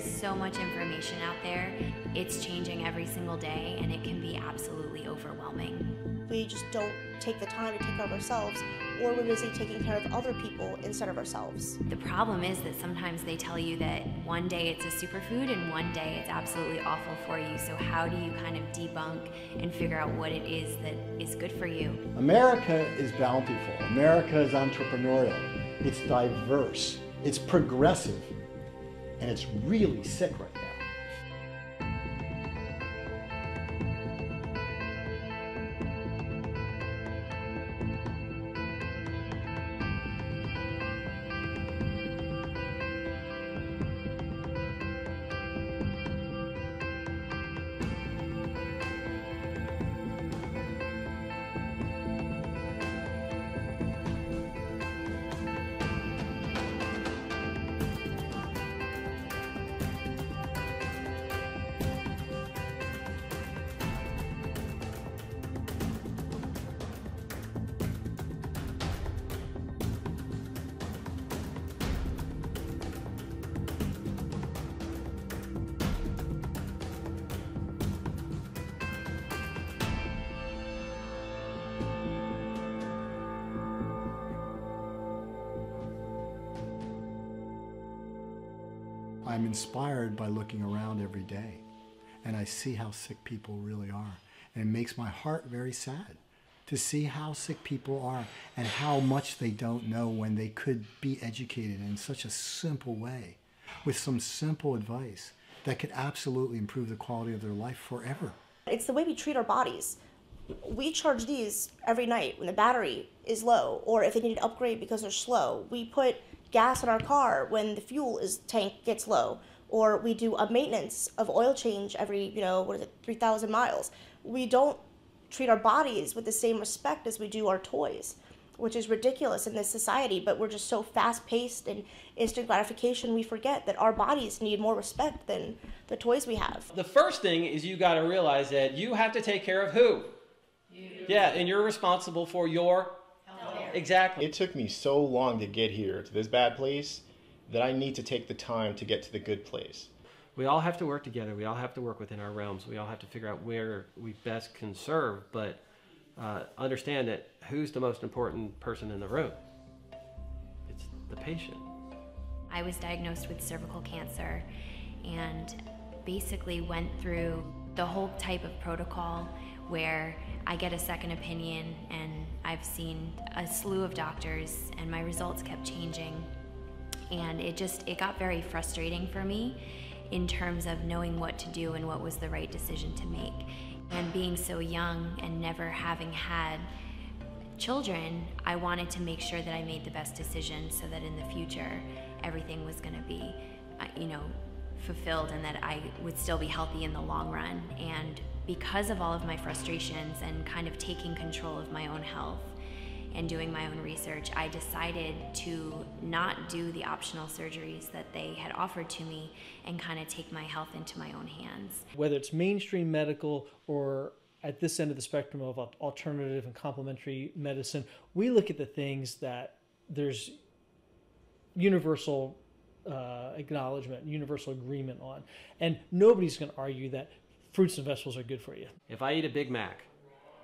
so much information out there. It's changing every single day, and it can be absolutely overwhelming. We just don't take the time to take care of ourselves, or we're busy taking care of other people instead of ourselves. The problem is that sometimes they tell you that one day it's a superfood and one day it's absolutely awful for you. So how do you kind of debunk and figure out what it is that is good for you? America is bountiful. America is entrepreneurial. It's diverse. It's progressive. And it's really sick right now. I'm inspired by looking around every day, and I see how sick people really are. And it makes my heart very sad to see how sick people are and how much they don't know when they could be educated in such a simple way with some simple advice that could absolutely improve the quality of their life forever. It's the way we treat our bodies. We charge these every night when the battery is low, or if they need an upgrade because they're slow. We put gas in our car when the tank gets low, or we do a maintenance of oil change every, 3,000 miles. We don't treat our bodies with the same respect as we do our toys, which is ridiculous in this society, but we're just so fast-paced and instant gratification, we forget that our bodies need more respect than the toys we have. The first thing is you got to realize that you have to take care of who? You. Yeah, and you're responsible for your health. Exactly. It took me so long to get here to this bad place that I need to take the time to get to the good place. We all have to work together. We all have to work within our realms. We all have to figure out where we best can serve, but understand that who's the most important person in the room? It's the patient. I was diagnosed with cervical cancer and basically went through the whole type of protocol where I get a second opinion, and I've seen a slew of doctors and my results kept changing. And it got very frustrating for me in terms of knowing what to do and what was the right decision to make. And being so young and never having had children, I wanted to make sure that I made the best decision so that in the future everything was going to be, fulfilled, and that I would still be healthy in the long run. And because of all of my frustrations and kind of taking control of my own health and doing my own research, I decided to not do the optional surgeries that they had offered to me and kind of take my health into my own hands. Whether it's mainstream medical or at this end of the spectrum of alternative and complementary medicine, we look at the things that there's universal acknowledgement, universal agreement on. And nobody's going to argue that fruits and vegetables are good for you. If I eat a Big Mac,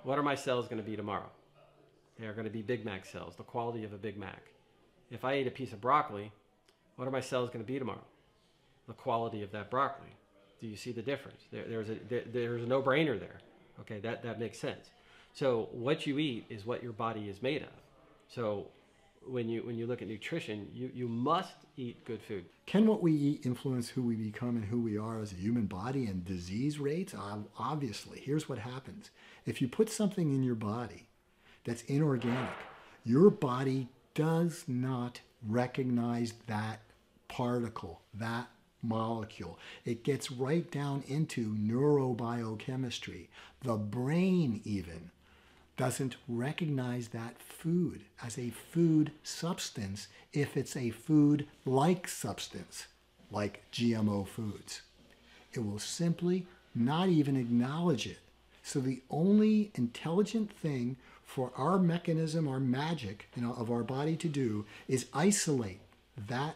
what are my cells going to be tomorrow? They are going to be Big Mac cells, the quality of a Big Mac. If I eat a piece of broccoli, what are my cells going to be tomorrow? The quality of that broccoli. Do you see the difference? There's a no-brainer there. Okay, that makes sense. So what you eat is what your body is made of. So when you look at nutrition, you must eat good food. Can what we eat influence who we become and who we are as a human body and disease rates? Obviously. Here's what happens. If you put something in your body that's inorganic, your body does not recognize that particle, that molecule. It gets right down into neurobiochemistry. The brain even doesn't recognize that food as a food substance if it's a food-like substance, like GMO foods. It will simply not even acknowledge it. So the only intelligent thing for our mechanism, our magic, of our body to do is isolate that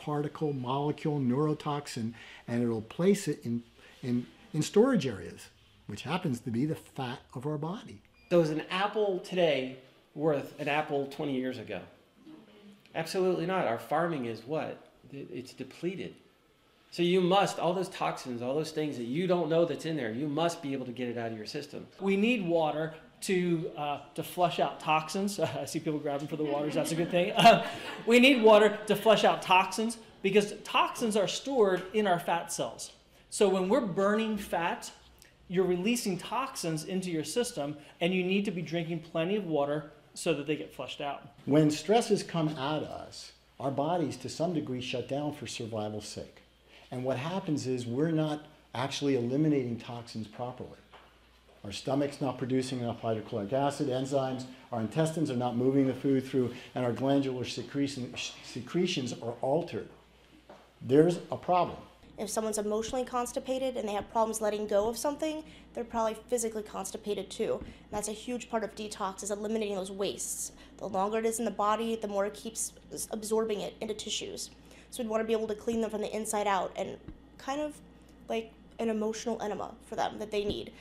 particle, molecule, neurotoxin, and it'll place it in storage areas, which happens to be the fat of our body. So is an apple today worth an apple 20 years ago? Absolutely not. Our farming is what? It's depleted. So you must, all those toxins, all those things that you don't know that's in there, you must be able to get it out of your system. We need water to flush out toxins. I see people grabbing for the waters. That's a good thing. We need water to flush out toxins because toxins are stored in our fat cells. So when we're burning fat, you're releasing toxins into your system, and you need to be drinking plenty of water so that they get flushed out. When stresses come at us, our bodies to some degree shut down for survival's sake. And what happens is we're not actually eliminating toxins properly. Our stomach's not producing enough hydrochloric acid, enzymes, our intestines are not moving the food through, and our glandular secretions are altered. There's a problem. If someone's emotionally constipated and they have problems letting go of something, they're probably physically constipated too. And that's a huge part of detox, is eliminating those wastes. The longer it is in the body, the more it keeps absorbing it into tissues. So we'd want to be able to clean them from the inside out, and kind of like an emotional enema for them that they need.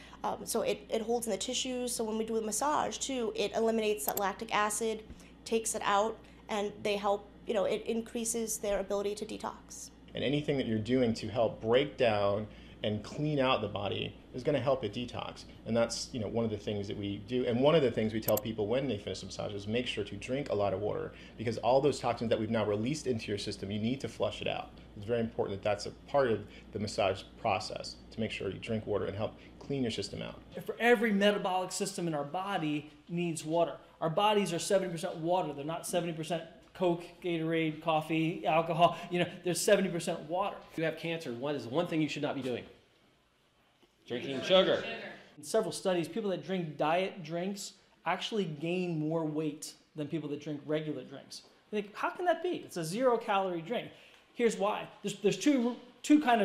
So it holds in the tissues. So when we do a massage too, it eliminates that lactic acid, takes it out, and they help, it increases their ability to detox. And anything that you're doing to help break down and clean out the body is going to help it detox. And that's one of the things that we do. And one of the things we tell people when they finish the massage is make sure to drink a lot of water, because all those toxins that we've now released into your system, you need to flush it out. It's very important that that's a part of the massage process, to make sure you drink water and help clean your system out. For every metabolic system in our body needs water. Our bodies are 70% water. They're not 70% Coke, Gatorade, coffee, alcohol. There's 70% water. If you have cancer, what is one thing you should not be doing? Drinking sugar. In several studies, people that drink diet drinks actually gain more weight than people that drink regular drinks. You think, how can that be? It's a 0-calorie drink. Here's why. There's two kind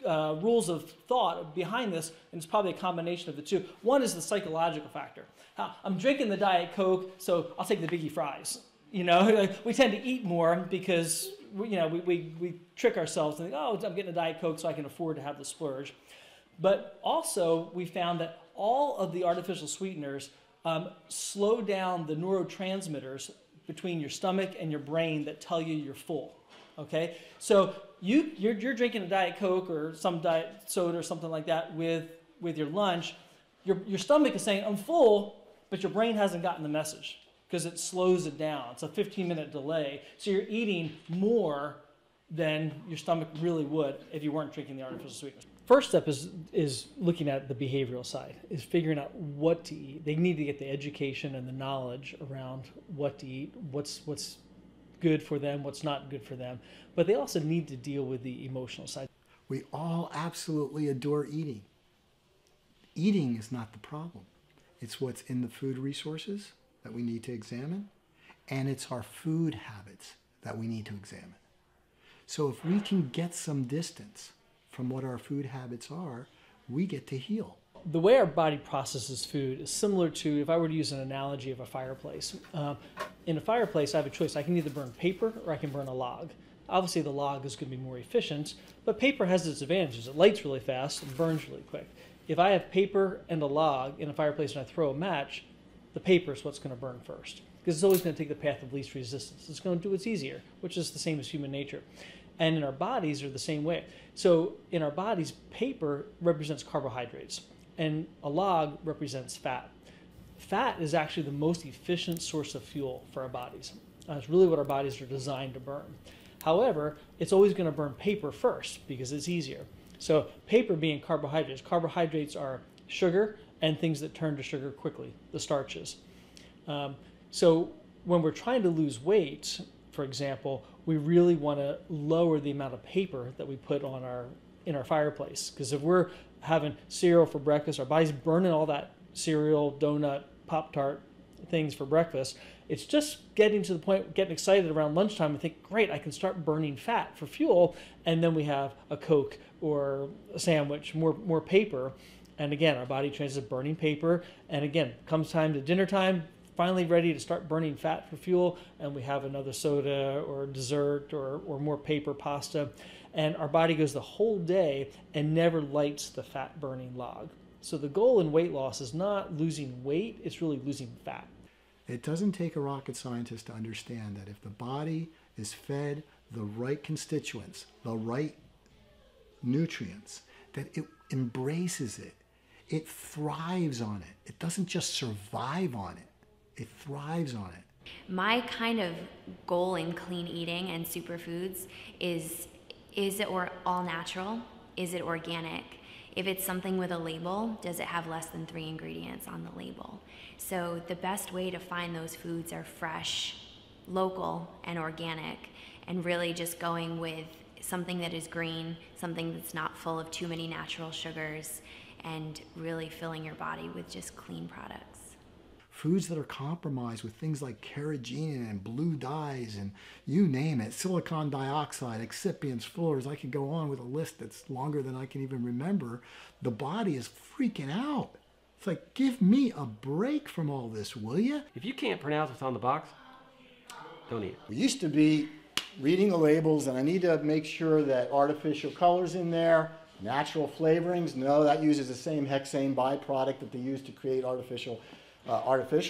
of rules of thought behind this, and it's probably a combination of the two. One is the psychological factor. I'm drinking the Diet Coke, so I'll take the biggie fries. We tend to eat more because we trick ourselves and think, oh, I'm getting a Diet Coke so I can afford to have the splurge. But also, we found that all of the artificial sweeteners slow down the neurotransmitters between your stomach and your brain that tell you you're full. Okay, so you're drinking a Diet Coke or some diet soda or something like that with your lunch. Your stomach is saying, I'm full, but your brain hasn't gotten the message, because it slows it down. It's a 15-minute delay. So you're eating more than your stomach really would if you weren't drinking the artificial sweeteners. First step is looking at the behavioral side, is figuring out what to eat. They need to get the education and the knowledge around what to eat, what's good for them, what's not good for them. But they also need to deal with the emotional side. We all absolutely adore eating. Eating is not the problem. It's what's in the food resources that we need to examine, and it's our food habits that we need to examine. So if we can get some distance from what our food habits are, we get to heal. The way our body processes food is similar to, if I were to use an analogy of a fireplace. In a fireplace, I have a choice. I can either burn paper or I can burn a log. Obviously, the log is going to be more efficient, but paper has its advantages. It lights really fast and burns really quick. If I have paper and a log in a fireplace and I throw a match, the paper is what's going to burn first, because it's always going to take the path of least resistance. It's going to do what's easier, which is the same as human nature. And in our bodies are the same way. So in our bodies, paper represents carbohydrates, and a log represents fat. Fat is actually the most efficient source of fuel for our bodies. It's really what our bodies are designed to burn. However, it's always going to burn paper first because it's easier. So paper being carbohydrates. Carbohydrates are sugar and things that turn to sugar quickly, the starches. So when we're trying to lose weight, for example, we really want to lower the amount of paper that we put on in our fireplace. Because if we're having cereal for breakfast, our body's burning all that cereal, donut, Pop-Tart things for breakfast. It's just getting to the point, getting excited around lunchtime and think, great, I can start burning fat for fuel. And then we have a Coke or a sandwich, more paper. And again, our body trains as burning paper. And again, comes time to dinner time, finally ready to start burning fat for fuel, and we have another soda or dessert or more paper pasta, and our body goes the whole day and never lights the fat burning log. So the goal in weight loss is not losing weight, it's really losing fat. It doesn't take a rocket scientist to understand that if the body is fed the right constituents, the right nutrients, that it embraces it. It thrives on it. It doesn't just survive on it. It thrives on it. My kind of goal in clean eating and superfoods is it all natural? Is it organic? If it's something with a label, does it have less than 3 ingredients on the label? So the best way to find those foods are fresh, local, and organic, and really just going with something that is green, something that's not full of too many natural sugars, and really filling your body with just clean products. Foods that are compromised with things like carrageenan and blue dyes and you name it, silicon dioxide, excipients, fillers, I could go on with a list that's longer than I can even remember. The body is freaking out. It's like, give me a break from all this, will you? If you can't pronounce what's on the box, don't eat it. We used to be reading the labels, and I need to make sure that artificial colors in there, natural flavorings, no, that uses the same hexane byproduct that they use to create artificial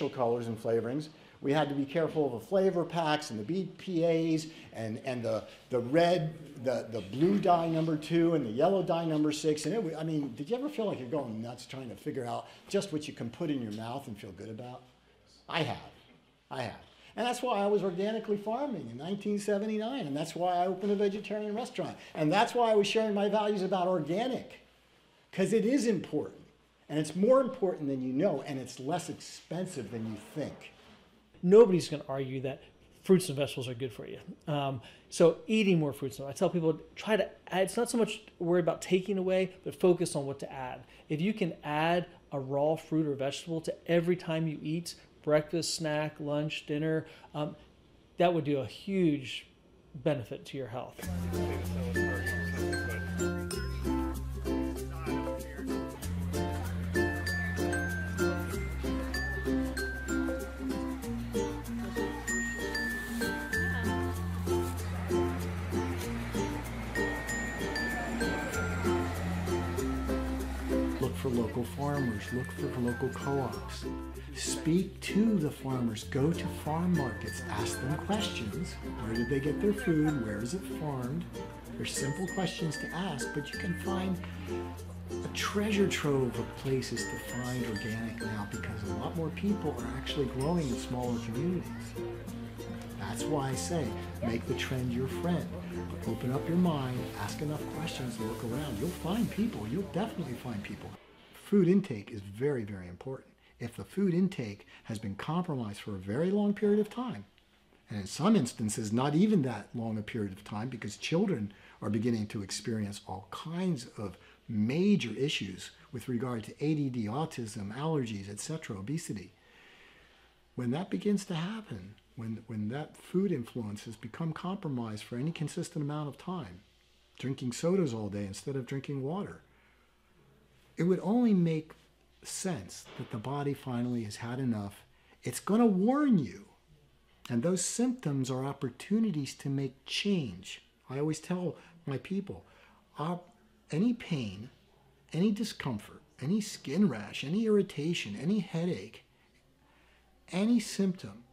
colors and flavorings. We had to be careful of the flavor packs and the BPAs and the red, the blue dye number 2 and the yellow dye number 6. And I mean, did you ever feel like you're going nuts trying to figure out just what you can put in your mouth and feel good about? I have. And that's why I was organically farming in 1979. And that's why I opened a vegetarian restaurant. And that's why I was sharing my values about organic. Because it is important. And it's more important than you know, and it's less expensive than you think. Nobody's going to argue that fruits and vegetables are good for you. So eating more fruits. I tell people, try to add, it's not so much worry about taking away, but focus on what to add. If you can add a raw fruit or vegetable to every time you eat, breakfast, snack, lunch, dinner, that would do a huge benefit to your health. Look for local farmers, look for local co-ops. Speak to the farmers, go to farm markets, ask them questions. Where did they get their food? Where is it farmed? They're simple questions to ask, but you can find a treasure trove of places to find organic now because a lot more people are actually growing in smaller communities. That's why I say, make the trend your friend. Open up your mind, ask enough questions, look around. You'll find people, you'll definitely find people. Food intake is very, very important. If the food intake has been compromised for a very long period of time, and in some instances not even that long a period of time because children are beginning to experience all kinds of major issues with regard to ADD, autism, allergies, etc., obesity. When that begins to happen, when that food influence has become compromised for any consistent amount of time, drinking sodas all day instead of drinking water, it would only make sense that the body finally has had enough. It's going to warn you. And those symptoms are opportunities to make change. I always tell my people, any pain, any discomfort, any skin rash, any irritation, any headache, any symptom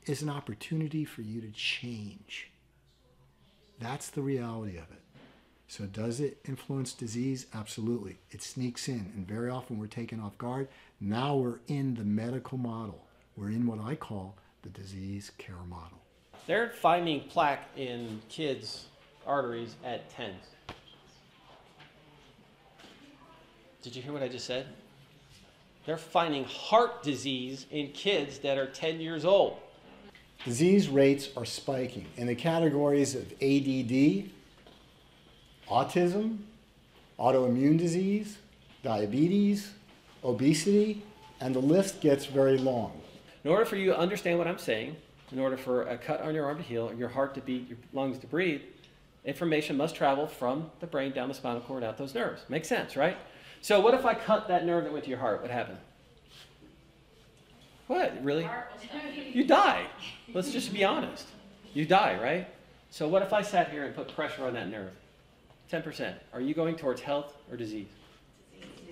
is an opportunity for you to change. That's the reality of it. So does it influence disease? Absolutely. It sneaks in, and very often we're taken off guard. Now we're in the medical model. We're in what I call the disease care model. They're finding plaque in kids' arteries at 10. Did you hear what I just said? They're finding heart disease in kids that are 10 years old. Disease rates are spiking in the categories of ADD, autism, autoimmune disease, diabetes, obesity, and the list gets very long. In order for you to understand what I'm saying, in order for a cut on your arm to heal, your heart to beat, your lungs to breathe, information must travel from the brain down the spinal cord out those nerves. Makes sense, right? So what if I cut that nerve that went to your heart? What happened? What, really? You die. Let's just be honest. You die, right? So what if I sat here and put pressure on that nerve? 10%. Are you going towards health or disease?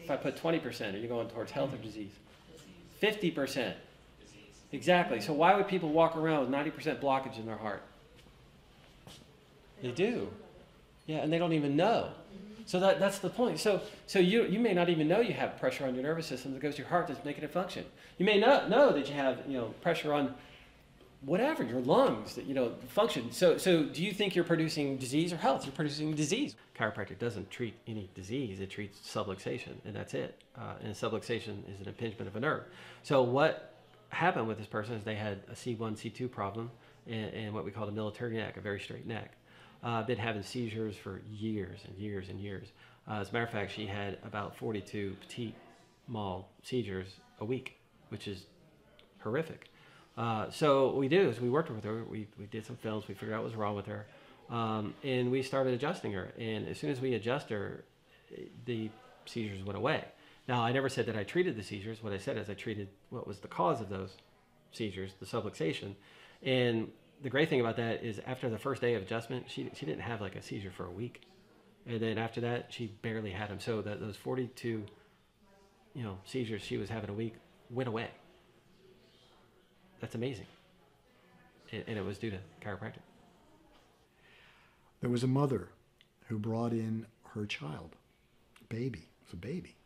If I put 20%, are you going towards health or disease? 50%. Exactly. So why would people walk around with 90% blockage in their heart? They do. Yeah, and they don't even know. So that's the point. So you may not even know you have pressure on your nervous system that goes to your heart that's making it function. You may not know that you have pressure on whatever, your lungs that function. So do you think you're producing disease or health? You're producing disease. Chiropractic doesn't treat any disease. It treats subluxation, and that's it. And subluxation is an impingement of a nerve. So what happened with this person is they had a C1, C2 problem and what we call a military neck, a very straight neck. Been having seizures for years and years and years. As a matter of fact, she had about 42 petit mal seizures a week, which is horrific. So what we do is we worked with her. We did some films. We figured out what was wrong with her. And we started adjusting her. And as soon as we adjust her, the seizures went away. Now, I never said that I treated the seizures. What I said is I treated what was the cause of those seizures, the subluxation. And the great thing about that is after the first day of adjustment, she didn't have like a seizure for a week. And then after that, she barely had them. So those 42, seizures she was having a week went away. That's amazing. And it was due to chiropractic. There was a mother who brought in her child, it was a baby,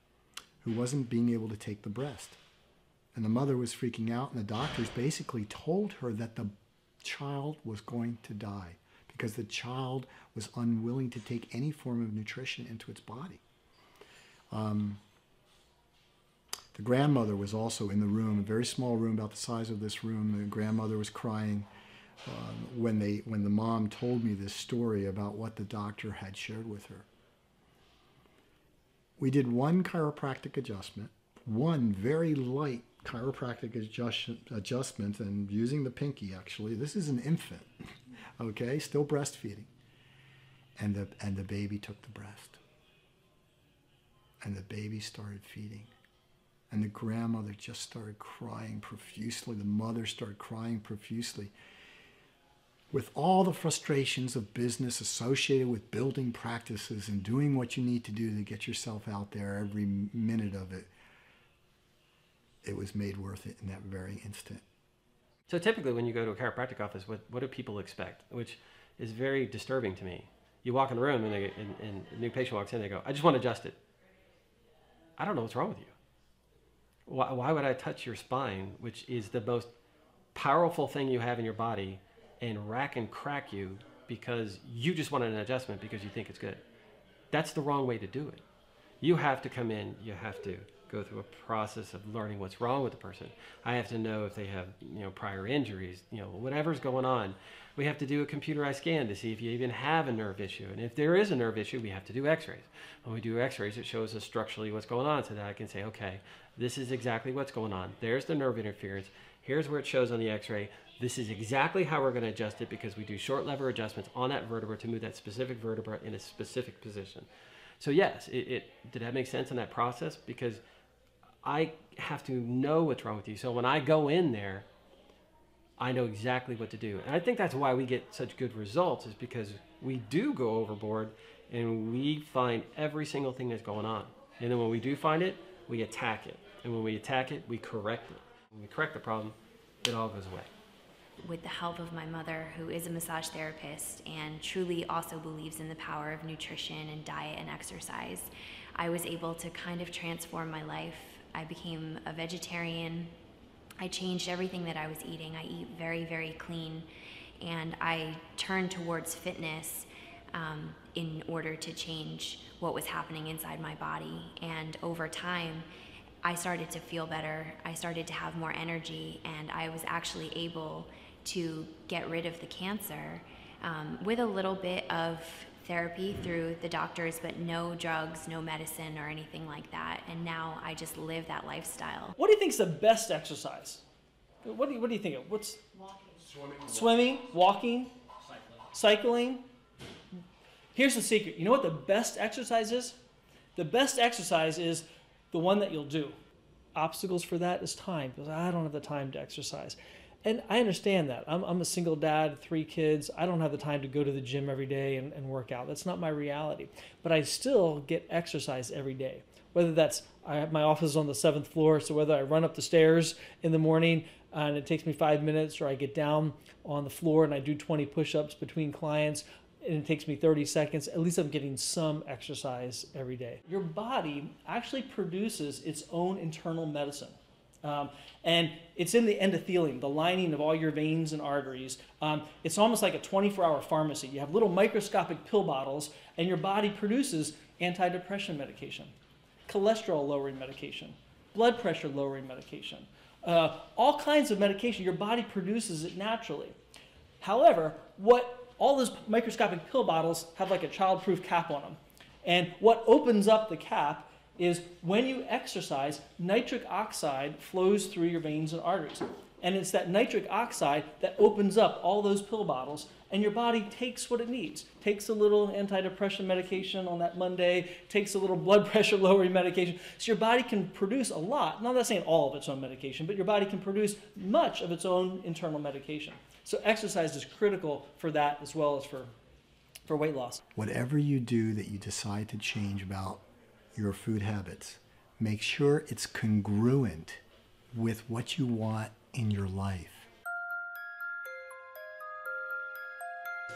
who wasn't being able to take the breast. And the mother was freaking out, and the doctors basically told her that the child was going to die because the child was unwilling to take any form of nutrition into its body. The grandmother was also in the room, a very small room about the size of this room. The grandmother was crying when the mom told me this story about what the doctor had shared with her. We did one chiropractic adjustment, one very light chiropractic adjustment, and using the pinky actually. This is an infant, okay, still breastfeeding. And the baby took the breast. And the baby started feeding. And the grandmother just started crying profusely. The mother started crying profusely. With all the frustrations of business associated with building practices and doing what you need to do to get yourself out there every minute of it, it was made worth it in that very instant. So typically when you go to a chiropractic office, what do people expect? Which is very disturbing to me. You walk in the room and a new patient walks in, they go, I just want to adjust it. I don't know what's wrong with you. Why would I touch your spine, which is the most powerful thing you have in your body, and rack and crack you because you just want an adjustment because you think it's good? That's the wrong way to do it. You have to come in, you have to go through a process of learning what's wrong with the person. I have to know if they have, prior injuries, whatever's going on. We have to do a computerized scan to see if you even have a nerve issue. And if there is a nerve issue, we have to do x-rays. When we do x-rays, it shows us structurally what's going on so that I can say, okay, this is exactly what's going on. There's the nerve interference. Here's where it shows on the x-ray. This is exactly how we're going to adjust it because we do short lever adjustments on that vertebra to move that specific vertebra in a specific position. So yes, did that make sense in that process? Because I have to know what's wrong with you. So when I go in there, I know exactly what to do. And I think that's why we get such good results, is because we do go overboard and we find every single thing that's going on. And then when we do find it, we attack it. And when we attack it, we correct it. When we correct the problem, it all goes away. With the help of my mother, who is a massage therapist and truly also believes in the power of nutrition and diet and exercise, I was able to kind of transform my life. I became a vegetarian. I changed everything that I was eating. I eat very, very clean. And I turned towards fitness in order to change what was happening inside my body. And over time, I started to feel better. I started to have more energy, and I was actually able to get rid of the cancer with a little bit of therapy through the doctors, but no drugs, no medicine or anything like that. And now I just live that lifestyle. What do you think is the best exercise? What do you think of? What's walking? Swimming, walking, cycling. Here's the secret. You know what the best exercise is? The best exercise is the one that you'll do. obstacles for that is time, because I don't have the time to exercise. And I understand that. I'm a single dad, 3 kids. I don't have the time to go to the gym every day and work out. That's not my reality. But I still get exercise every day. Whether that's, my office is on the 7th floor, so whether I run up the stairs in the morning and it takes me 5 minutes, or I get down on the floor and I do 20 push-ups between clients and it takes me 30 seconds, at least I'm getting some exercise every day. Your body actually produces its own internal medicine. And it's in the endothelium, the lining of all your veins and arteries. It's almost like a 24-hour pharmacy. You have little microscopic pill bottles, and your body produces antidepressant medication, cholesterol-lowering medication, blood pressure-lowering medication, all kinds of medication. Your body produces it naturally. However, all those microscopic pill bottles have like a child-proof cap on them. And what opens up the cap is when you exercise, nitric oxide flows through your veins and arteries. And it's that nitric oxide that opens up all those pill bottles, and your body takes what it needs. Takes a little antidepressant medication on that Monday, takes a little blood pressure lowering medication. So your body can produce a lot, not that saying all of its own medication, but your body can produce much of its own internal medication. So exercise is critical for that as well as for weight loss. Whatever you do that you decide to change about your food habits, make sure it's congruent with what you want in your life.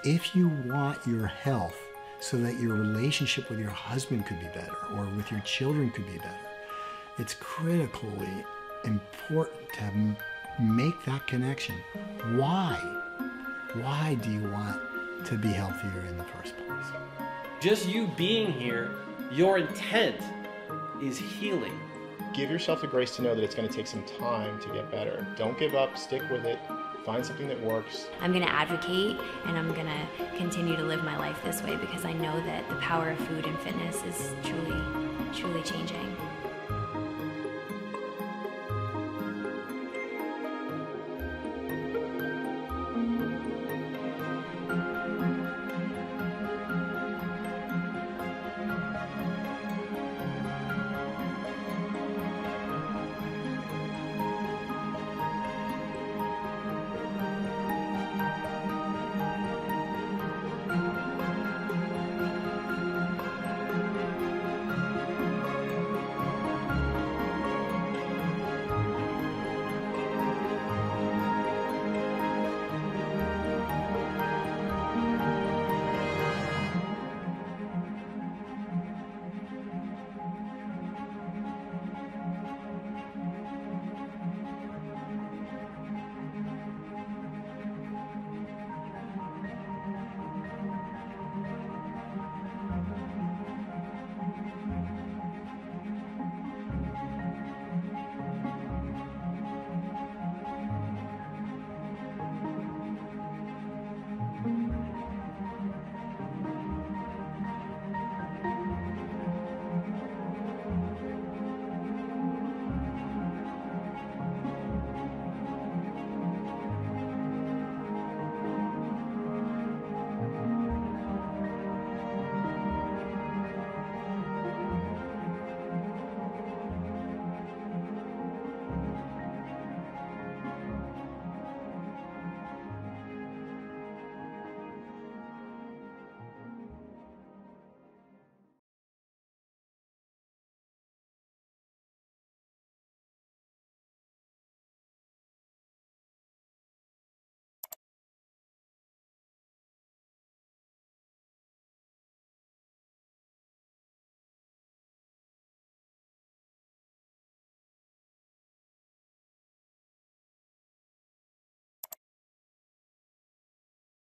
If you want your health so that your relationship with your husband could be better or with your children could be better, it's critically important to make that connection. Why? Why do you want to be healthier in the first place? Just you being here, your intent is healing. Give yourself the grace to know that it's going to take some time to get better. Don't give up, stick with it, find something that works. I'm going to advocate, and I'm going to continue to live my life this way because I know that the power of food and fitness is truly, truly changing.